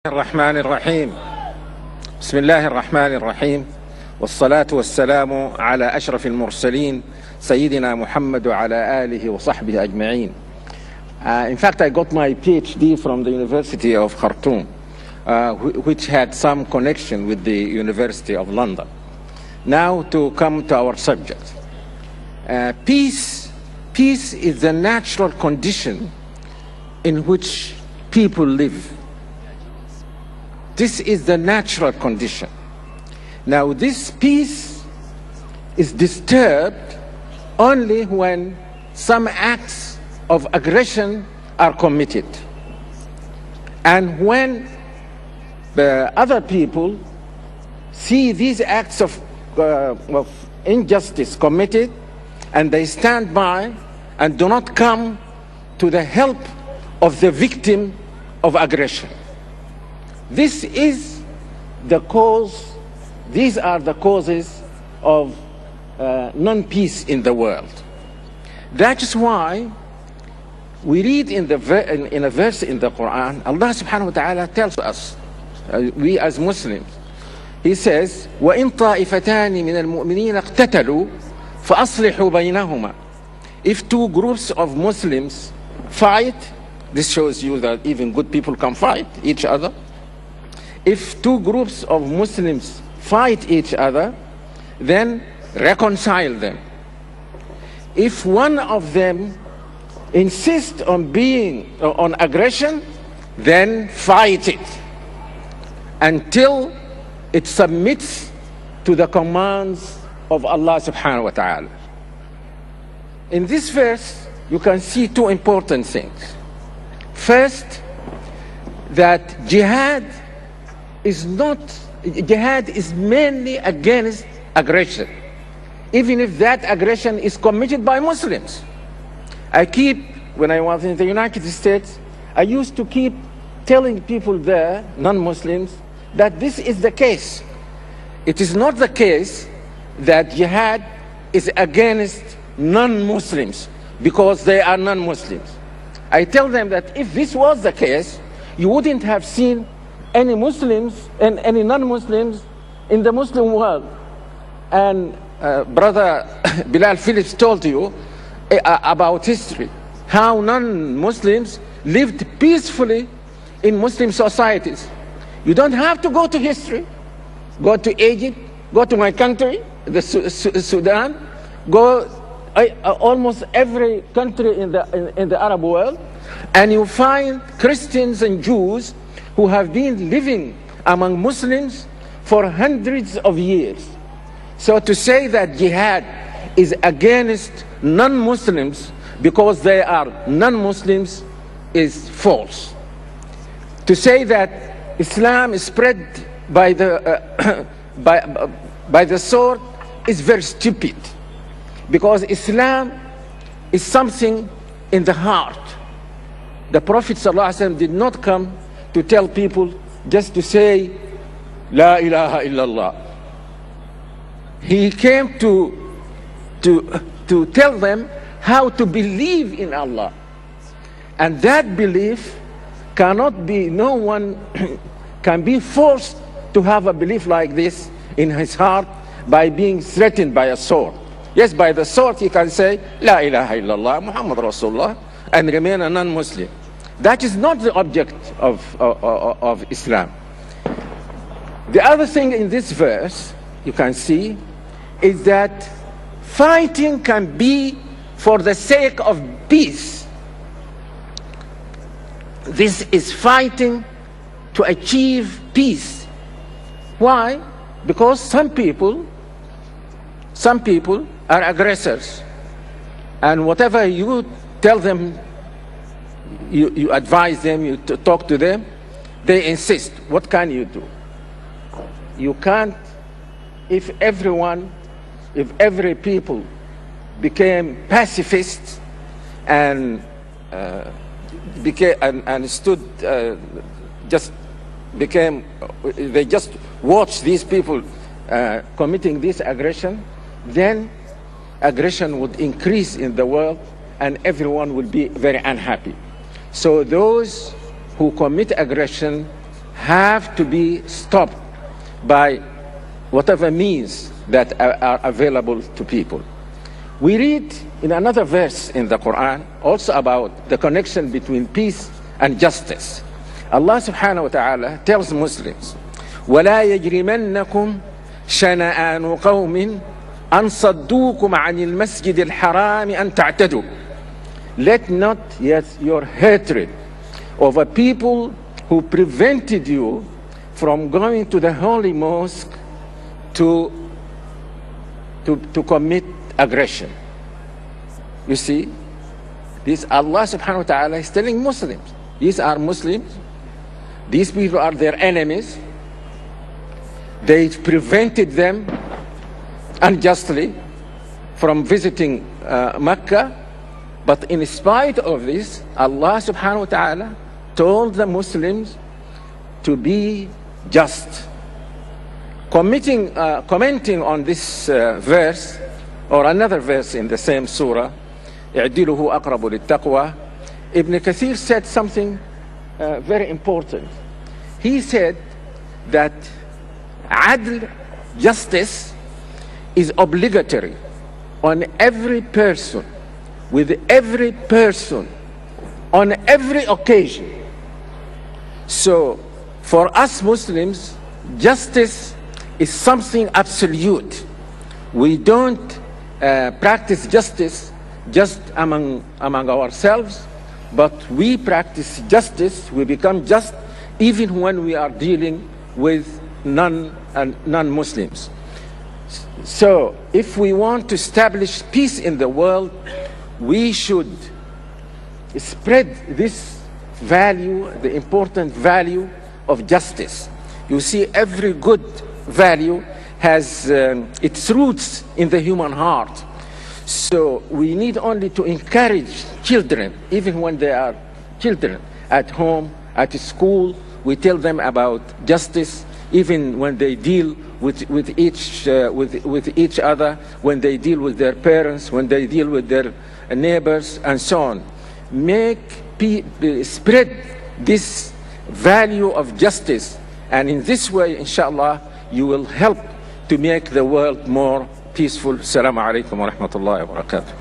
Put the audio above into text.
الرحمن الرحيم. بسم الله الرحمن الرحيم، والصلاة والسلام على أشرف المرسلين سيدنا محمد وعلى آله وصحبه أجمعين. In fact, I got my PhD from the University of Khartoum, which had some connection with the University of London. Now to come to our subject. Peace is the natural condition in which people live. This is the natural condition. Now, this peace is disturbed only when some acts of aggression are committed. And when the other people see these acts of injustice committed, and they stand by and do not come to the help of the victim of aggression. This is the cause, these are the causes of non-peace in the world. That is why we read in a verse in the Quran, Allah subhanahu wa ta'ala tells us, we as Muslims, He says, وَإِن طَائِفَتَانِ مِنَ الْمُؤْمِنِينَ اقْتَتَلُوا فَأَصْلِحُوا بَيْنَهُمَا. If two groups of Muslims fight, this shows you that even good people can fight each other. If two groups of Muslims fight each other, then reconcile them. If one of them insists on on aggression, then fight it until it submits to the commands of Allah subhanahu wa ta'ala. In this verse, you can see two important things. First, that jihad is mainly against aggression, even if that aggression is committed by Muslims. When I was in the United States, I used to keep telling people there, non-Muslims, that this is the case. It is not the case that jihad is against non-Muslims because they are non-Muslims. I tell them that if this was the case, you wouldn't have seen any Muslims and any non-Muslims in the Muslim world. And Brother Bilal Phillips told you about history, how non-Muslims lived peacefully in Muslim societies. You don't have to go to history. Go to Egypt, go to my country, the Sudan, go almost every country in the Arab world, and you find Christians and Jews who have been living among Muslims for hundreds of years. So to say that jihad is against non-Muslims because they are non-Muslims is false. To say that Islam is spread by the sword is very stupid, because Islam is something in the heart. The Prophet ﷺ did not come to tell people just to say La ilaha illallah. He came to tell them how to believe in Allah. And that belief cannot be, no one can be forced to have a belief like this in his heart by being threatened by a sword. Yes, by the sword he can say La ilaha illallah Muhammad Rasulullah and remain a non-Muslim. That is not the object of Islam. The other thing in this verse you can see is that fighting can be for the sake of peace. This is fighting to achieve peace. Why? Because some people are aggressors, and whatever you tell them, you advise them, you talk to them, they insist. What can you do? You can't. If every people became pacifists and they just watch these people committing this aggression, then aggression would increase in the world and everyone would be very unhappy. So those who commit aggression have to be stopped by whatever means that are available to people. We read in another verse in the Quran also about the connection between peace and justice. Allah subhanahu wa ta'ala tells Muslims, وَلَا يَجْرِمَنَّكُمْ شَنَآنُ قَوْمٍ أَنْ صَدُّوكُمْ عَنِ الْمَسْجِدِ الْحَرَامِ أَنْ تَعْتَدُوا. Let not yet your hatred over people who prevented you from going to the holy mosque to commit aggression. You see, this Allah subhanahu wa ta'ala is telling Muslims, these are Muslims, these people are their enemies, they prevented them unjustly from visiting Mecca, but in spite of this, Allah subhanahu wa ta'ala told the Muslims to be just. Commenting on this verse, or another verse in the same surah, اعدله أقرب للتقوى, Ibn Kathir said something very important. He said that adl, justice, is obligatory on every person, with every person, on every occasion. So for us Muslims, justice is something absolute. We don't practice justice just among ourselves, but we practice justice, we become just even when we are dealing with non-Muslims. So if we want to establish peace in the world, we should spread this value, the important value of justice. You see, every good value has its roots in the human heart. So we need only to encourage children, even when they are children, at home, at school. We tell them about justice, even when they deal with each other, when they deal with their parents, when they deal with their neighbors, and so on. Spread this value of justice, and in this way, inshallah, you will help to make the world more peaceful. Assalamu alaikum wa rahmatullahi wa barakatuh.